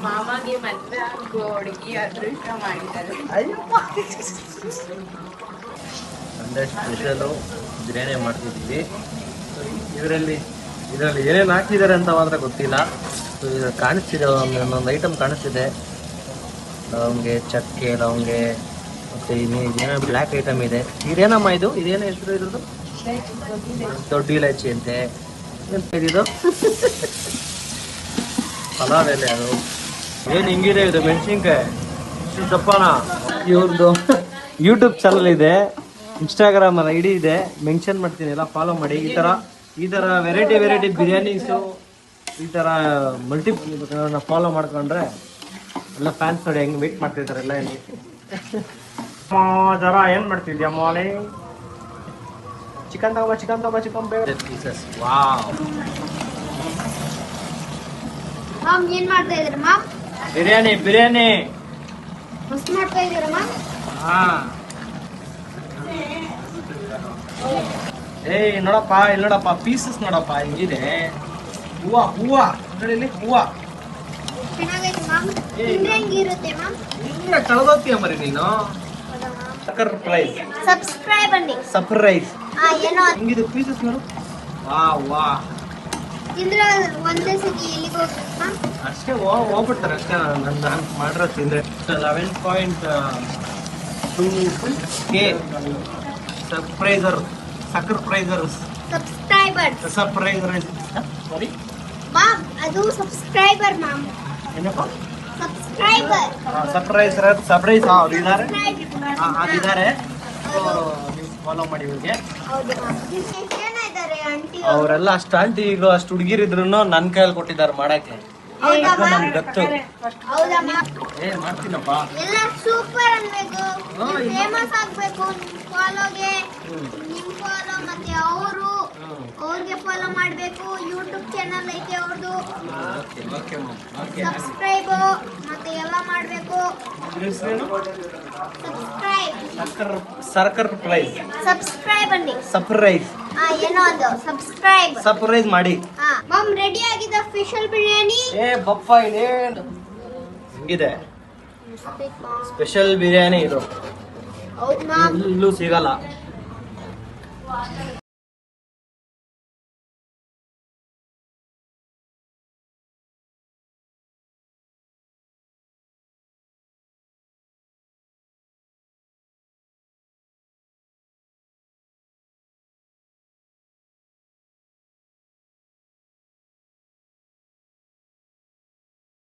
ಮಾಮಗೆ ಮದ್ವೆ ಆಗೋ ಹುಡುಗಿ ಅದೃಷ್ಟ ಮಾಡಿದ್ದಾರೆ. ಸಂಡೇ ಸ್ಪೆಷಲು ಬಿರಿಯಾನಿ ಮಾಡ್ತಿದ್ದೀವಿ. ಇದರಲ್ಲಿ ಏನೇನು ಹಾಕ್ತಿದ್ದಾರೆ ಅಂತ ಮಾತ್ರ ಗೊತ್ತಿಲ್ಲ. ಕಾಣಿಸ್ತಿದೆ, ಒಂದೊಂದು ಐಟಮ್ ಕಾಣಿಸ್ತಿದೆ. ಲವಂಗೆ, ಚಕ್ಕೆ, ಲವಂಗೆ, ಮತ್ತು ಇನ್ನೇನೋ ಬ್ಲ್ಯಾಕ್ ಐಟಮ್ ಇದೆ. ಇದೇನಮ್ಮ ಇದು? ಇದೇನೋ ಹೆಸರು ಇರೋದು? ದೊಡ್ಡ ಇಲಾಚಿ ಅಂತೆ. ಇದು ಪಲಾವ್ ಎಲೆ ಅದು. ಏನು ಹಿಂಗಿದೆ ಇದು ಮೆಣಸಿನ್ಕಾಯಿ ದಪ್ಪನ. ಇವ್ರದ್ದು ಯೂಟ್ಯೂಬ್ ಚಾನಲ್ ಇದೆ, ಇನ್ಸ್ಟಾಗ್ರಾಮ್ ID ಇದೆ, ಮೆನ್ಷನ್ ಮಾಡ್ತೀನಿ, ಎಲ್ಲ ಫಾಲೋ ಮಾಡಿ. ಈ ಥರ ವೆರೈಟಿ ಬಿರಿಯಾನೀಸು, ಈ ಥರ ಮಲ್ಟಿಪಲ್ ಫಾಲೋ ಮಾಡ್ಕೊಂಡ್ರೆ ಎಲ್ಲ ಫ್ಯಾನ್ಸ್ ನೋಡಿ ಹೆಂಗೆ ವೇಟ್ ಮಾಡ್ತಿರ್ತಾರೆ ಎಲ್ಲ. ಇಲ್ಲಿ ಜರ ಏನು ಮಾಡ್ತಿದ್ಯಾ ಮಾಲೆ? ಚಿಕನ್ ತಗೋಬಾ ಚಿಕನ್ ಪೀಸಸ್. ವಾವ್, ಮಾಮ್ ಏನ್ ಮಾಡ್ತಾ ಇದ್ದೀರಾ ಮಾಮ್? ಬಿರಿಯಾನಿ ಮಸ್ತ್ ಮಾಡ್ತಾ ಇದ್ದೀರಾ ಮಾಮ್? ಹಾ. ಏಯ್ ನೋಡಪ್ಪ, ಇಲ್ಲಿ ನೋಡಪ್ಪ ಪೀಸಸ್ ನೋಡಪ್ಪ ಹಿಂಗಿದೆ. ಹೂವ ನೋಡಿ, ಇಲ್ಲಿ ಹೂವ ಚೆನ್ನಾಗೈತೆ ಮಾಮ್. ಹೆಂಗಿರುತ್ತೆ ಮಾಮ್? ಹಿಂಗ ಕಳೆದೋಗ್ತೀಯ ಮರಿ ನೀನು. ಸರ್ಪ್ರೈಸ್ ಸರ್ಪ್ರೈಸ್ ಏನೋ ಹಿಂಗಿದೆ ಪೀಸಸ್ ನೋಡು. ವಾ ತಿಂದ್ರೆ ಒಂದೇ ಸತಿ ಎಲ್ಲಿಗೆ ಹೋಗ್ಬೇಕು ಮಾಮ್? ಅಷ್ಟೇ ಹೋಗ್ಬಿಡ್ತಾರೆ ಅಷ್ಟೇ. ನಾನು ಮಾಡಿರೋ ತಿಂದ್ರೆ 11.2K ಸರ್ಪ್ರೈಸರ್ ಸರ್ಪ್ರೈಸರ್ ಸಾರಿ ಮಾಮ್, ಅದು ಸಬ್ಸ್ಕ್ರೈಬರ್ ಮಾಮ್. ಏನಪ್ಪ? ಸಬ್ಸ್ಕ್ರೈಬರ್ ಸರ್ಪ್ರೈಸ್ ಅವ್ರು ಇದ್ದಾರೆ, ಅದಿದ್ದಾರೆ. ಫಾಲೋ ಮಾಡಿ ಇವ್ರಿಗೆ. ಹೌದು ಮಾಮ್. ಏನಾಯ್ತಾರೆ ಆಂಟಿ? ಅವರೆಲ್ಲ ಅಷ್ಟು ಆಂಟಿಗಳು ಅಷ್ಟು ಹುಡುಗಿರಿದ್ರು ನನ್ನ ಕೈಯಲ್ಲಿ ಕೊಟ್ಟಿದ್ದಾರೆ ಮಾಡಕ್ಕೆ. ಹೌದಾ ಮಾಮ್? ನನ್ಗೆ ಗೊತ್ತು. ಹೌದಾ ಮಾಮ್? ಮಾಡ್ತೀನಪ್ಪ. ಎಲ್ಲ ಸೂಪರ್ ಅನ್ಬೇಕು, ಫೇಮಸ್ ಆಗ್ಬೇಕು. ನಿಮ್ ಫಾಲೋಗೆ ನಿಮ್ ಫಾಲೋ ಮತ್ತೆ ಅವ್ರಿಗೆ ಫಾಲೋ ಮಾಡ್ಬೇಕು. ಯೂಟ್ಯೂಬ್ ಚಾನಲ್ ಐತೆ ಅವ್ರದ್ದು. ಸಬ್ಸ್ಕ್ರೈಬ್ ಮತ್ತೆ ಎಲ್ಲ ಮಾಡ್ಬೇಕು. ಸಬ್ಸ್ಕ್ರೈಬ್ ಅಂడి. ಸರ್ಪ್ರೈಸ್ ಏನೋ ಒಂದು ಸಬ್ಸ್ಕ್ರೈಬ್ ಮಾಡಿ. ಮಾಮ್, ರೆಡಿ ಆಗಿದೆ ಸ್ಪೆಷಲ್ ಬಿರಿಯಾನಿ. ಬಪ್ಪ ಇದೇನು ಹಿಂಗಿದೆ ಸ್ಪೆಷಲ್ ಬಿರಿಯಾನಿ ಇದು. ಹೌದು ಮಾಮ್. ಇಲ್ಲೂ ಸಿಗಲ್ಲ.